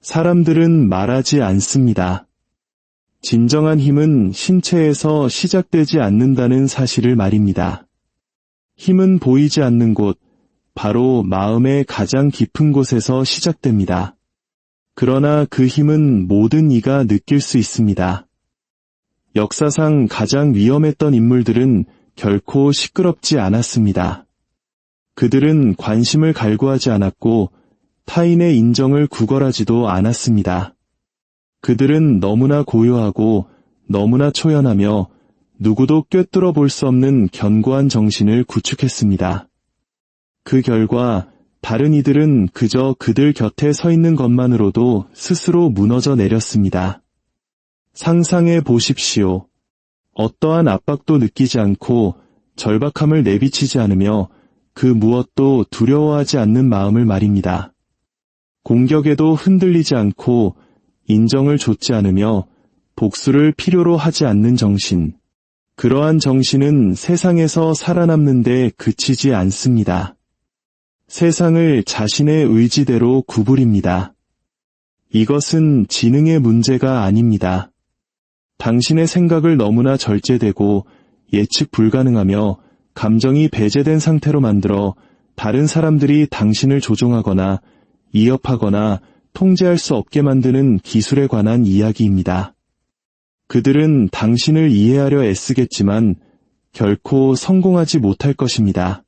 사람들은 말하지 않습니다. 진정한 힘은 신체에서 시작되지 않는다는 사실을 말입니다. 힘은 보이지 않는 곳, 바로 마음의 가장 깊은 곳에서 시작됩니다. 그러나 그 힘은 모든 이가 느낄 수 있습니다. 역사상 가장 위험했던 인물들은 결코 시끄럽지 않았습니다. 그들은 관심을 갈구하지 않았고 타인의 인정을 구걸하지도 않았습니다. 그들은 너무나 고요하고 너무나 초연하며 누구도 꿰뚫어 볼 수 없는 견고한 정신을 구축했습니다. 그 결과 다른 이들은 그저 그들 곁에 서 있는 것만으로도 스스로 무너져 내렸습니다. 상상해 보십시오. 어떠한 압박도 느끼지 않고 절박함을 내비치지 않으며 그 무엇도 두려워하지 않는 마음을 말입니다. 공격에도 흔들리지 않고 인정을 좇지 않으며 복수를 필요로 하지 않는 정신. 그러한 정신은 세상에서 살아남는 데 그치지 않습니다. 세상을 자신의 의지대로 구부립니다. 이것은 지능의 문제가 아닙니다. 당신의 생각을 너무나 절제되고 예측 불가능하며 감정이 배제된 상태로 만들어 다른 사람들이 당신을 조종하거나 이협하거나 통제할 수 없게 만드는 기술에 관한 이야기입니다. 그들은 당신을 이해하려 애쓰겠지만 결코 성공하지 못할 것입니다.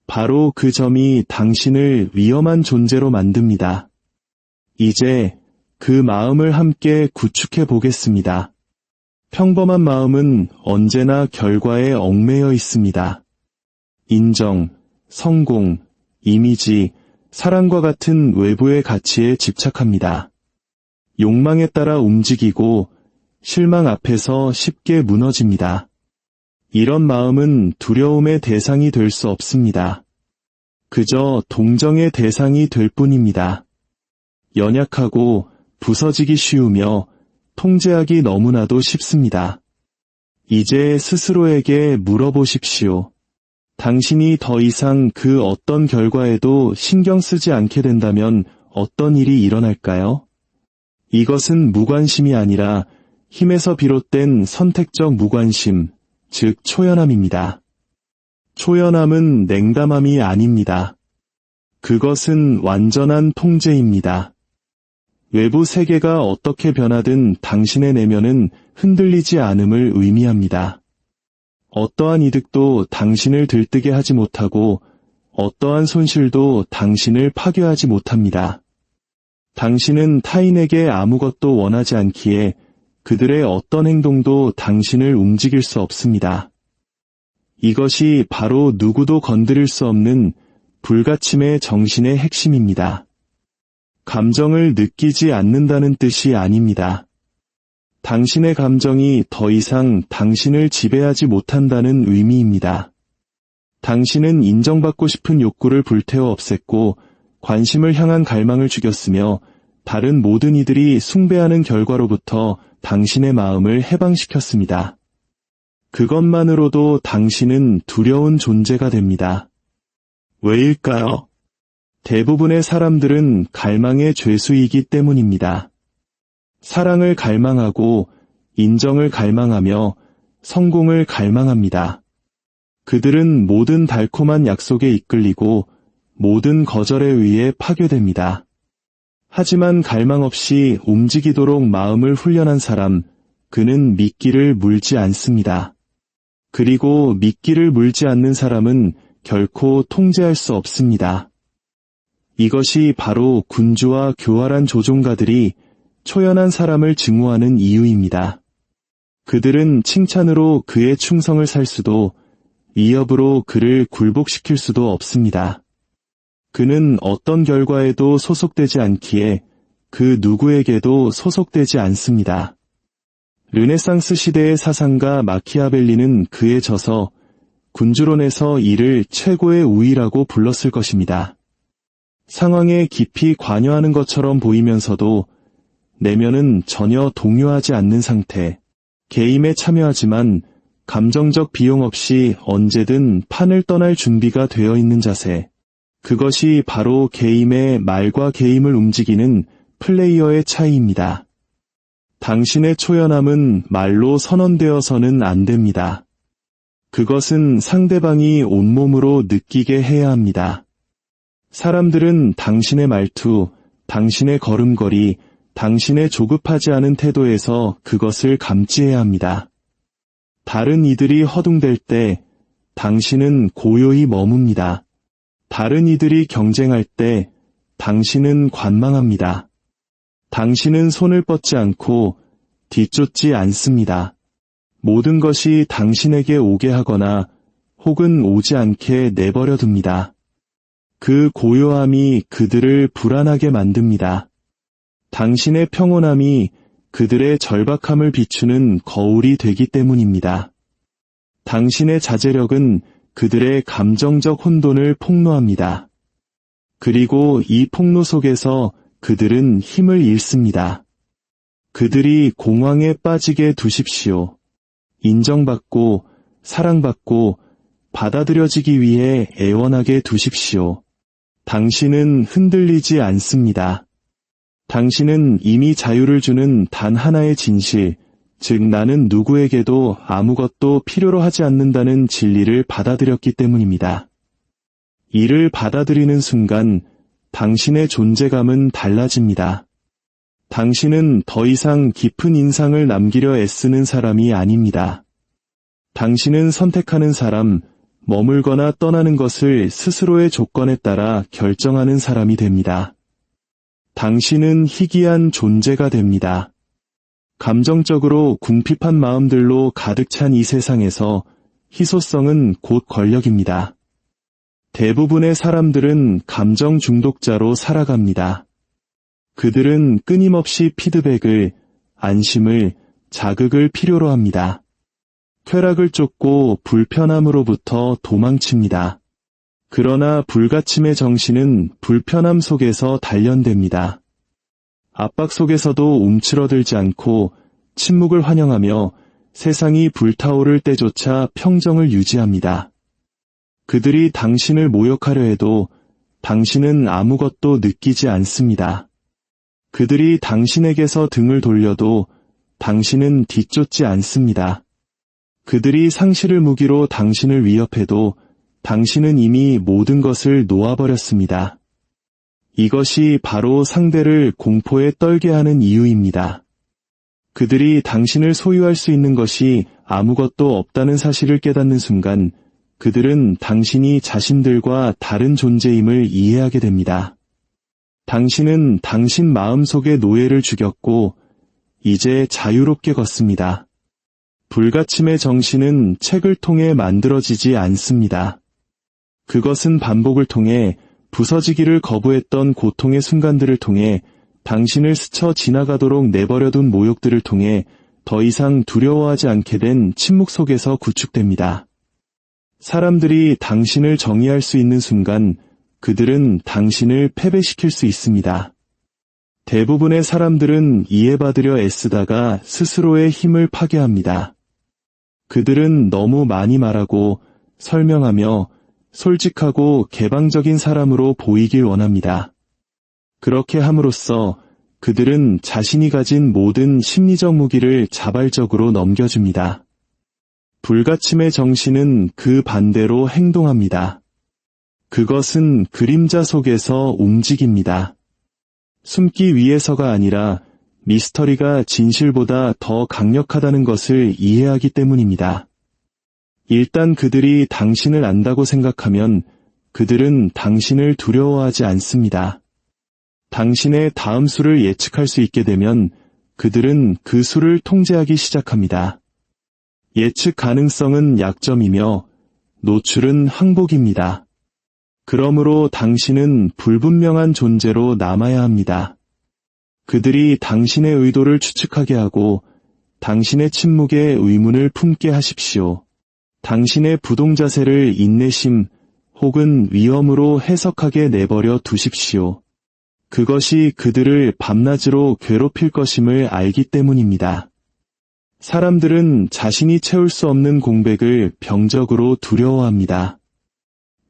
바로 그 점이 당신을 위험한 존재로 만듭니다. 이제 그 마음을 함께 구축해 보겠습니다. 평범한 마음은 언제나 결과에 얽매여 있습니다. 인정, 성공, 이미지, 사랑과 같은 외부의 가치에 집착합니다. 욕망에 따라 움직이고 실망 앞에서 쉽게 무너집니다. 이런 마음은 두려움의 대상이 될 수 없습니다. 그저 동정의 대상이 될 뿐입니다. 연약하고 부서지기 쉬우며 통제하기 너무나도 쉽습니다. 이제 스스로에게 물어보십시오. 당신이 더 이상 그 어떤 결과에도 신경 쓰지 않게 된다면 어떤 일이 일어날까요? 이것은 무관심이 아니라 힘에서 비롯된 선택적 무관심, 즉 초연함입니다. 초연함은 냉담함이 아닙니다. 그것은 완전한 통제입니다. 외부 세계가 어떻게 변하든 당신의 내면은 흔들리지 않음을 의미합니다. 어떠한 이득도 당신을 들뜨게 하지 못하고 어떠한 손실도 당신을 파괴하지 못합니다. 당신은 타인에게 아무것도 원하지 않기에 그들의 어떤 행동도 당신을 움직일 수 없습니다. 이것이 바로 누구도 건드릴 수 없는 불가침의 정신의 핵심입니다. 감정을 느끼지 않는다는 뜻이 아닙니다. 당신의 감정이 더 이상 당신을 지배하지 못한다는 의미입니다. 당신은 인정받고 싶은 욕구를 불태워 없앴고 관심을 향한 갈망을 죽였으며 다른 모든 이들이 숭배하는 결과로부터 당신의 마음을 해방시켰습니다. 그것만으로도 당신은 두려운 존재가 됩니다. 왜일까요? 대부분의 사람들은 갈망의 죄수이기 때문입니다. 사랑을 갈망하고 인정을 갈망하며 성공을 갈망합니다. 그들은 모든 달콤한 약속에 이끌리고 모든 거절에 의해 파괴됩니다. 하지만 갈망 없이 움직이도록 마음을 훈련한 사람, 그는 미끼를 물지 않습니다. 그리고 미끼를 물지 않는 사람은 결코 통제할 수 없습니다. 이것이 바로 군주와 교활한 조종가들이 초연한 사람을 증오하는 이유입니다. 그들은 칭찬으로 그의 충성을 살 수도 위협으로 그를 굴복시킬 수도 없습니다. 그는 어떤 결과에도 소속되지 않기에 그 누구에게도 소속되지 않습니다. 르네상스 시대의 사상가 마키아벨리는 그에 져서 군주론에서 이를 최고의 우위라고 불렀을 것입니다. 상황에 깊이 관여하는 것처럼 보이면서도 내면은 전혀 동요하지 않는 상태, 게임에 참여하지만 감정적 비용 없이 언제든 판을 떠날 준비가 되어 있는 자세, 그것이 바로 게임의 말과 게임을 움직이는 플레이어의 차이입니다. 당신의 초연함은 말로 선언되어서는 안 됩니다. 그것은 상대방이 온몸으로 느끼게 해야 합니다. 사람들은 당신의 말투, 당신의 걸음걸이, 당신의 조급하지 않은 태도에서 그것을 감지해야 합니다. 다른 이들이 허둥댈 때 당신은 고요히 머뭅니다. 다른 이들이 경쟁할 때 당신은 관망합니다. 당신은 손을 뻗지 않고 뒤쫓지 않습니다. 모든 것이 당신에게 오게 하거나 혹은 오지 않게 내버려 둡니다. 그 고요함이 그들을 불안하게 만듭니다. 당신의 평온함이 그들의 절박함을 비추는 거울이 되기 때문입니다. 당신의 자제력은 그들의 감정적 혼돈을 폭로합니다. 그리고 이 폭로 속에서 그들은 힘을 잃습니다. 그들이 공황에 빠지게 두십시오. 인정받고 사랑받고 받아들여지기 위해 애원하게 두십시오. 당신은 흔들리지 않습니다. 당신은 이미 자유를 주는 단 하나의 진실, 즉 나는 누구에게도 아무것도 필요로 하지 않는다는 진리를 받아들였기 때문입니다. 이를 받아들이는 순간 당신의 존재감은 달라집니다. 당신은 더 이상 깊은 인상을 남기려 애쓰는 사람이 아닙니다. 당신은 선택하는 사람, 머물거나 떠나는 것을 스스로의 조건에 따라 결정하는 사람이 됩니다. 당신은 희귀한 존재가 됩니다. 감정적으로 궁핍한 마음들로 가득 찬 이 세상에서 희소성은 곧 권력입니다. 대부분의 사람들은 감정 중독자로 살아갑니다. 그들은 끊임없이 피드백을, 안심을, 자극을 필요로 합니다. 쾌락을 쫓고 불편함으로부터 도망칩니다. 그러나 불가침의 정신은 불편함 속에서 단련됩니다. 압박 속에서도 움츠러들지 않고 침묵을 환영하며 세상이 불타오를 때조차 평정을 유지합니다. 그들이 당신을 모욕하려 해도 당신은 아무것도 느끼지 않습니다. 그들이 당신에게서 등을 돌려도 당신은 뒤쫓지 않습니다. 그들이 상실을 무기로 당신을 위협해도 당신은 이미 모든 것을 놓아버렸습니다. 이것이 바로 상대를 공포에 떨게 하는 이유입니다. 그들이 당신을 소유할 수 있는 것이 아무것도 없다는 사실을 깨닫는 순간 그들은 당신이 자신들과 다른 존재임을 이해하게 됩니다. 당신은 당신 마음속의 노예를 죽였고 이제 자유롭게 걷습니다. 불가침의 정신은 책을 통해 만들어지지 않습니다. 그것은 반복을 통해 부서지기를 거부했던 고통의 순간들을 통해 당신을 스쳐 지나가도록 내버려둔 모욕들을 통해 더 이상 두려워하지 않게 된 침묵 속에서 구축됩니다. 사람들이 당신을 정의할 수 있는 순간 그들은 당신을 패배시킬 수 있습니다. 대부분의 사람들은 이해받으려 애쓰다가 스스로의 힘을 파괴합니다. 그들은 너무 많이 말하고 설명하며 솔직하고 개방적인 사람으로 보이길 원합니다. 그렇게 함으로써 그들은 자신이 가진 모든 심리적 무기를 자발적으로 넘겨줍니다. 불가침의 정신은 그 반대로 행동합니다. 그것은 그림자 속에서 움직입니다. 숨기 위해서가 아니라 미스터리가 진실보다 더 강력하다는 것을 이해하기 때문입니다. 일단 그들이 당신을 안다고 생각하면 그들은 당신을 두려워하지 않습니다. 당신의 다음 수를 예측할 수 있게 되면 그들은 그 수를 통제하기 시작합니다. 예측 가능성은 약점이며 노출은 항복입니다. 그러므로 당신은 불분명한 존재로 남아야 합니다. 그들이 당신의 의도를 추측하게 하고 당신의 침묵에 의문을 품게 하십시오. 당신의 부동자세를 인내심 혹은 위험으로 해석하게 내버려 두십시오. 그것이 그들을 밤낮으로 괴롭힐 것임을 알기 때문입니다. 사람들은 자신이 채울 수 없는 공백을 병적으로 두려워합니다.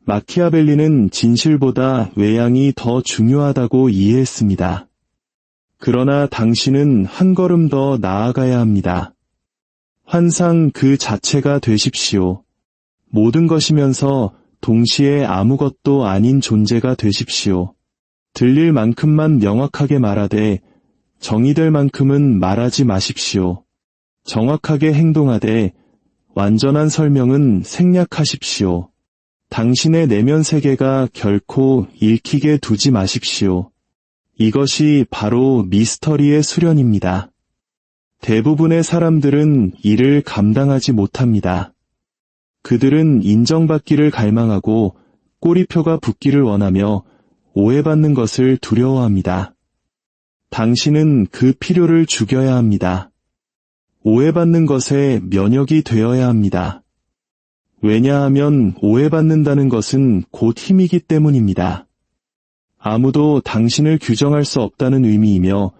마키아벨리는 진실보다 외양이 더 중요하다고 이해했습니다. 그러나 당신은 한 걸음 더 나아가야 합니다. 환상 그 자체가 되십시오. 모든 것이면서 동시에 아무것도 아닌 존재가 되십시오. 들릴 만큼만 명확하게 말하되 정의될 만큼은 말하지 마십시오. 정확하게 행동하되 완전한 설명은 생략하십시오. 당신의 내면 세계가 결코 읽히게 두지 마십시오. 이것이 바로 미스터리의 수련입니다. 대부분의 사람들은 이를 감당하지 못합니다. 그들은 인정받기를 갈망하고 꼬리표가 붙기를 원하며 오해받는 것을 두려워합니다. 당신은 그 필요를 죽여야 합니다. 오해받는 것에 면역이 되어야 합니다. 왜냐하면 오해받는다는 것은 곧 힘이기 때문입니다. 아무도 당신을 규정할 수 없다는 의미이며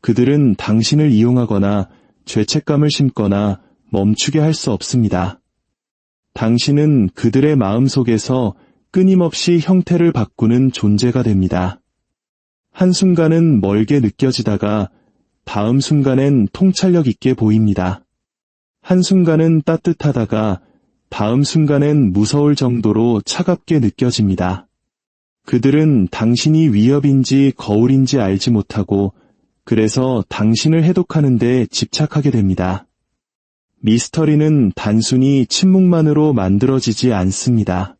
그들은 당신을 이용하거나 죄책감을 심거나 멈추게 할 수 없습니다. 당신은 그들의 마음속에서 끊임없이 형태를 바꾸는 존재가 됩니다. 한순간은 멀게 느껴지다가 다음 순간엔 통찰력 있게 보입니다. 한순간은 따뜻하다가 다음 순간엔 무서울 정도로 차갑게 느껴집니다. 그들은 당신이 위협인지 거울인지 알지 못하고 그래서 당신을 해독하는 데 집착하게 됩니다. 미스터리는 단순히 침묵만으로 만들어지지 않습니다.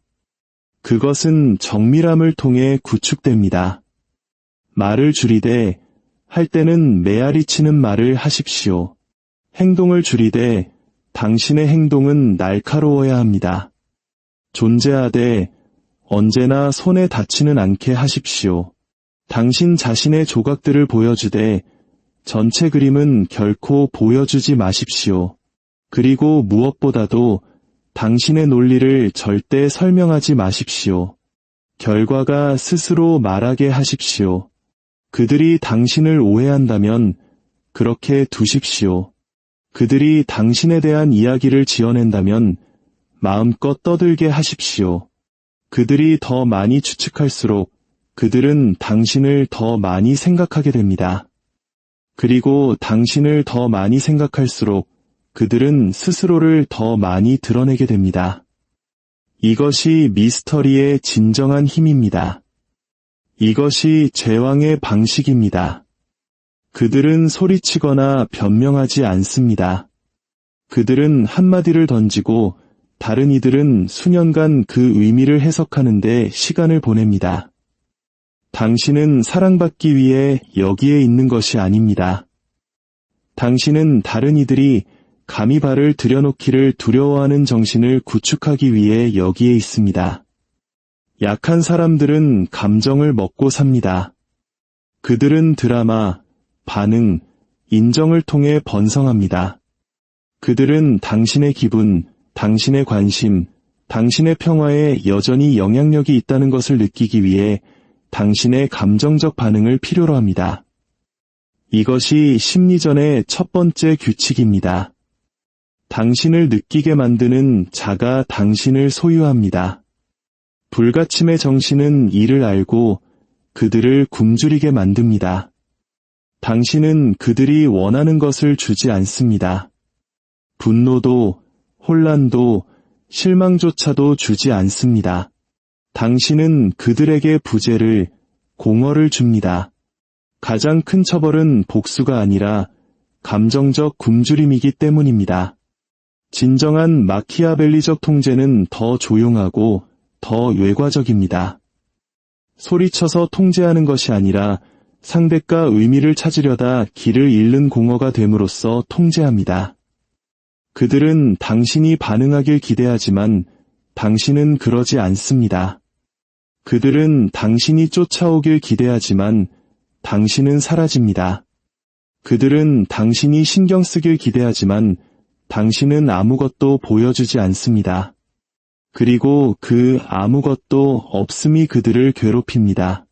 그것은 정밀함을 통해 구축됩니다. 말을 줄이되 할 때는 메아리 치는 말을 하십시오. 행동을 줄이되 당신의 행동은 날카로워야 합니다. 존재하되 언제나 손에 닿지는 않게 하십시오. 당신 자신의 조각들을 보여주되 전체 그림은 결코 보여주지 마십시오. 그리고 무엇보다도 당신의 논리를 절대 설명하지 마십시오. 결과가 스스로 말하게 하십시오. 그들이 당신을 오해한다면 그렇게 두십시오. 그들이 당신에 대한 이야기를 지어낸다면 마음껏 떠들게 하십시오. 그들이 더 많이 추측할수록 그들은 당신을 더 많이 생각하게 됩니다. 그리고 당신을 더 많이 생각할수록 그들은 스스로를 더 많이 드러내게 됩니다. 이것이 미스터리의 진정한 힘입니다. 이것이 제왕의 방식입니다. 그들은 소리치거나 변명하지 않습니다. 그들은 한마디를 던지고 다른 이들은 수년간 그 의미를 해석하는데 시간을 보냅니다. 당신은 사랑받기 위해 여기에 있는 것이 아닙니다. 당신은 다른 이들이 감히 발을 들여놓기를 두려워하는 정신을 구축하기 위해 여기에 있습니다. 약한 사람들은 감정을 먹고 삽니다. 그들은 드라마, 반응, 인정을 통해 번성합니다. 그들은 당신의 기분, 당신의 관심, 당신의 평화에 여전히 영향력이 있다는 것을 느끼기 위해 당신의 감정적 반응을 필요로 합니다. 이것이 심리전의 첫 번째 규칙입니다. 당신을 느끼게 만드는 자가 당신을 소유합니다. 불가침의 정신은 이를 알고 그들을 굶주리게 만듭니다. 당신은 그들이 원하는 것을 주지 않습니다. 분노도, 혼란도, 실망조차도 주지 않습니다. 당신은 그들에게 부재를, 공허를 줍니다. 가장 큰 처벌은 복수가 아니라 감정적 굶주림이기 때문입니다. 진정한 마키아벨리적 통제는 더 조용하고 더 외과적입니다. 소리쳐서 통제하는 것이 아니라 상대가 의미를 찾으려다 길을 잃는 공허가 됨으로써 통제합니다. 그들은 당신이 반응하길 기대하지만 당신은 그러지 않습니다. 그들은 당신이 쫓아오길 기대하지만 당신은 사라집니다. 그들은 당신이 신경 쓰길 기대하지만 당신은 아무것도 보여주지 않습니다. 그리고 그 아무것도 없음이 그들을 괴롭힙니다.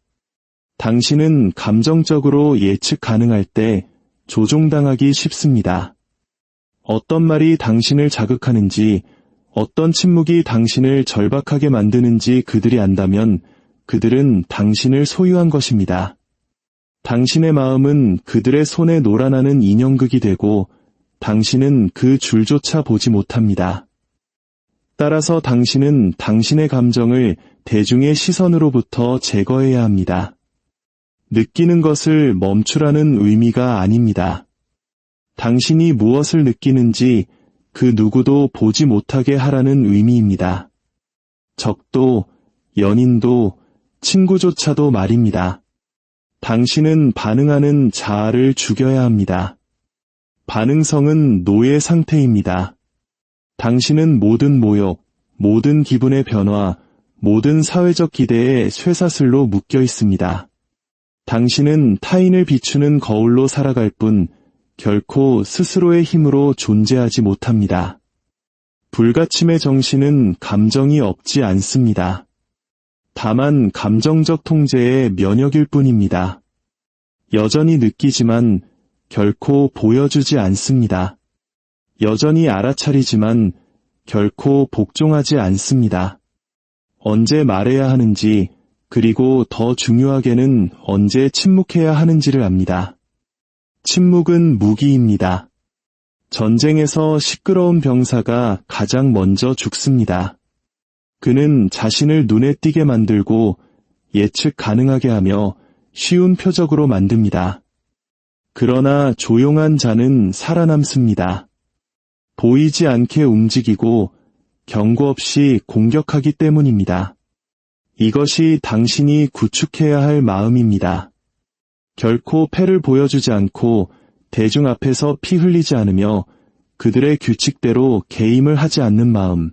당신은 감정적으로 예측 가능할 때 조종당하기 쉽습니다. 어떤 말이 당신을 자극하는지, 어떤 침묵이 당신을 절박하게 만드는지 그들이 안다면 그들은 당신을 소유한 것입니다. 당신의 마음은 그들의 손에 놀아나는 인형극이 되고 당신은 그 줄조차 보지 못합니다. 따라서 당신은 당신의 감정을 대중의 시선으로부터 제거해야 합니다. 느끼는 것을 멈추라는 의미가 아닙니다. 당신이 무엇을 느끼는지 그 누구도 보지 못하게 하라는 의미입니다. 적도, 연인도, 친구조차도 말입니다. 당신은 반응하는 자아를 죽여야 합니다. 반응성은 노예 상태입니다. 당신은 모든 모욕, 모든 기분의 변화, 모든 사회적 기대에 쇠사슬로 묶여 있습니다. 당신은 타인을 비추는 거울로 살아갈 뿐 결코 스스로의 힘으로 존재하지 못합니다. 불가침의 정신은 감정이 없지 않습니다. 다만 감정적 통제의 면역일 뿐입니다. 여전히 느끼지만 결코 보여주지 않습니다. 여전히 알아차리지만 결코 복종하지 않습니다. 언제 말해야 하는지, 그리고 더 중요하게는 언제 침묵해야 하는지를 압니다. 침묵은 무기입니다. 전쟁에서 시끄러운 병사가 가장 먼저 죽습니다. 그는 자신을 눈에 띄게 만들고 예측 가능하게 하며 쉬운 표적으로 만듭니다. 그러나 조용한 자는 살아남습니다. 보이지 않게 움직이고 경고 없이 공격하기 때문입니다. 이것이 당신이 구축해야 할 마음입니다. 결코 패를 보여주지 않고 대중 앞에서 피 흘리지 않으며 그들의 규칙대로 개임을 하지 않는 마음.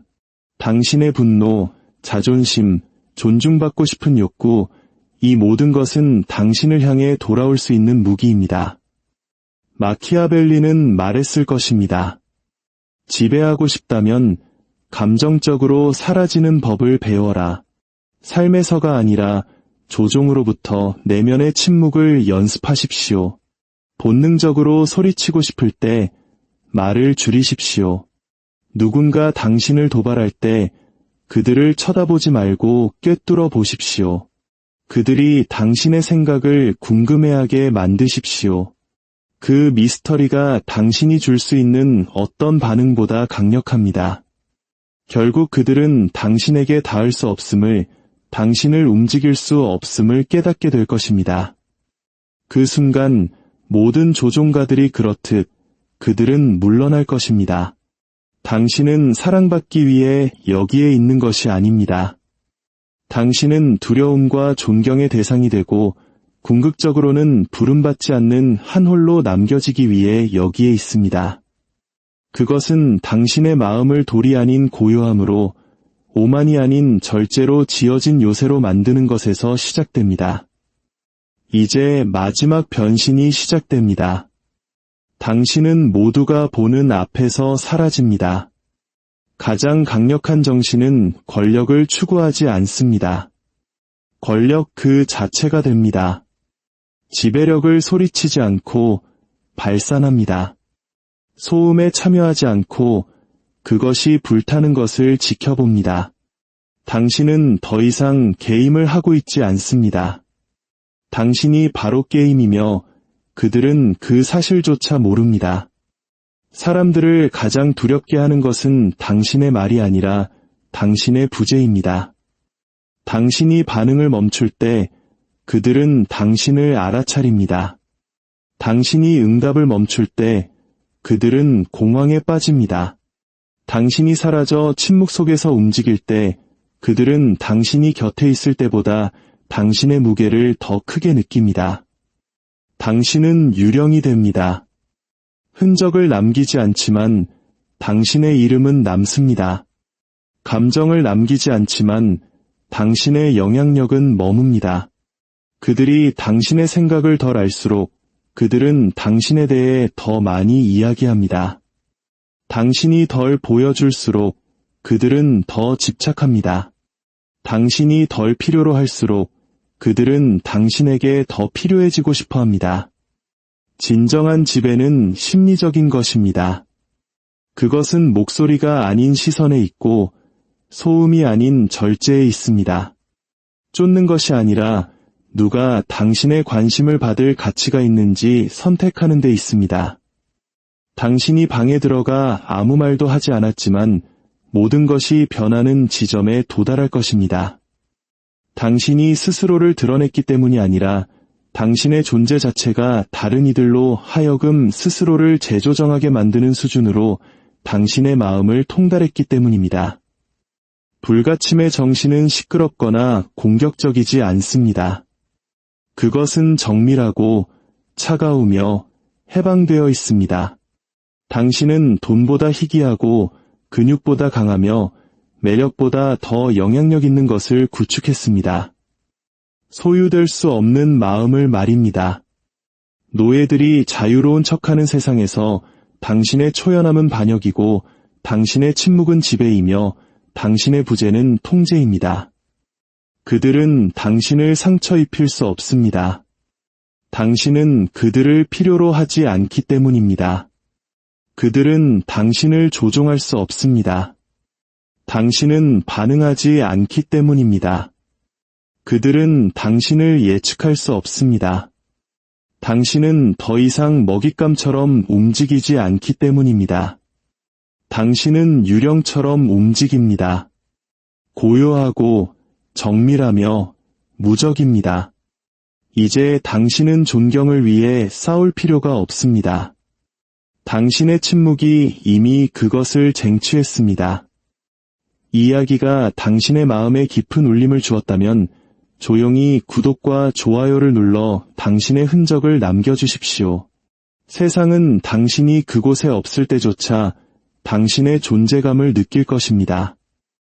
당신의 분노, 자존심, 존중받고 싶은 욕구, 이 모든 것은 당신을 향해 돌아올 수 있는 무기입니다. 마키아벨리는 말했을 것입니다. 지배하고 싶다면 감정적으로 사라지는 법을 배워라. 삶에서가 아니라 조종으로부터 내면의 침묵을 연습하십시오. 본능적으로 소리치고 싶을 때 말을 줄이십시오. 누군가 당신을 도발할 때 그들을 쳐다보지 말고 꿰뚫어 보십시오. 그들이 당신의 생각을 궁금해하게 만드십시오. 그 미스터리가 당신이 줄 수 있는 어떤 반응보다 강력합니다. 결국 그들은 당신에게 닿을 수 없음을, 당신을 움직일 수 없음을 깨닫게 될 것입니다. 그 순간 모든 조종가들이 그렇듯 그들은 물러날 것입니다. 당신은 사랑받기 위해 여기에 있는 것이 아닙니다. 당신은 두려움과 존경의 대상이 되고 궁극적으로는 부름받지 않는 한 홀로 남겨지기 위해 여기에 있습니다. 그것은 당신의 마음을 돌이 아닌 고요함으로, 오만이 아닌 절제로 지어진 요새로 만드는 것에서 시작됩니다. 이제 마지막 변신이 시작됩니다. 당신은 모두가 보는 앞에서 사라집니다. 가장 강력한 정신은 권력을 추구하지 않습니다. 권력 그 자체가 됩니다. 지배력을 소리치지 않고 발산합니다. 소음에 참여하지 않고 그것이 불타는 것을 지켜봅니다. 당신은 더 이상 게임을 하고 있지 않습니다. 당신이 바로 게임이며 그들은 그 사실조차 모릅니다. 사람들을 가장 두렵게 하는 것은 당신의 말이 아니라 당신의 부재입니다. 당신이 반응을 멈출 때 그들은 당신을 알아차립니다. 당신이 응답을 멈출 때 그들은 공황에 빠집니다. 당신이 사라져 침묵 속에서 움직일 때 그들은 당신이 곁에 있을 때보다 당신의 무게를 더 크게 느낍니다. 당신은 유령이 됩니다. 흔적을 남기지 않지만 당신의 이름은 남습니다. 감정을 남기지 않지만 당신의 영향력은 머뭅니다. 그들이 당신의 생각을 덜 알수록 그들은 당신에 대해 더 많이 이야기합니다. 당신이 덜 보여줄수록 그들은 더 집착합니다. 당신이 덜 필요로 할수록 그들은 당신에게 더 필요해지고 싶어 합니다. 진정한 지배는 심리적인 것입니다. 그것은 목소리가 아닌 시선에 있고 소음이 아닌 절제에 있습니다. 쫓는 것이 아니라 누가 당신의 관심을 받을 가치가 있는지 선택하는 데 있습니다. 당신이 방에 들어가 아무 말도 하지 않았지만 모든 것이 변하는 지점에 도달할 것입니다. 당신이 스스로를 드러냈기 때문이 아니라 당신의 존재 자체가 다른 이들로 하여금 스스로를 재조정하게 만드는 수준으로 당신의 마음을 통달했기 때문입니다. 불가침의 정신은 시끄럽거나 공격적이지 않습니다. 그것은 정밀하고 차가우며 해방되어 있습니다. 당신은 돈보다 희귀하고 근육보다 강하며 매력보다 더 영향력 있는 것을 구축했습니다. 소유될 수 없는 마음을 말입니다. 노예들이 자유로운 척하는 세상에서 당신의 초연함은 반역이고 당신의 침묵은 지배이며 당신의 부재는 통제입니다. 그들은 당신을 상처 입힐 수 없습니다. 당신은 그들을 필요로 하지 않기 때문입니다. 그들은 당신을 조종할 수 없습니다. 당신은 반응하지 않기 때문입니다. 그들은 당신을 예측할 수 없습니다. 당신은 더 이상 먹잇감처럼 움직이지 않기 때문입니다. 당신은 유령처럼 움직입니다. 고요하고 정밀하며 무적입니다. 이제 당신은 존경을 위해 싸울 필요가 없습니다. 당신의 침묵이 이미 그것을 쟁취했습니다. 이야기가 당신의 마음에 깊은 울림을 주었다면 조용히 구독과 좋아요를 눌러 당신의 흔적을 남겨주십시오. 세상은 당신이 그곳에 없을 때조차 당신의 존재감을 느낄 것입니다.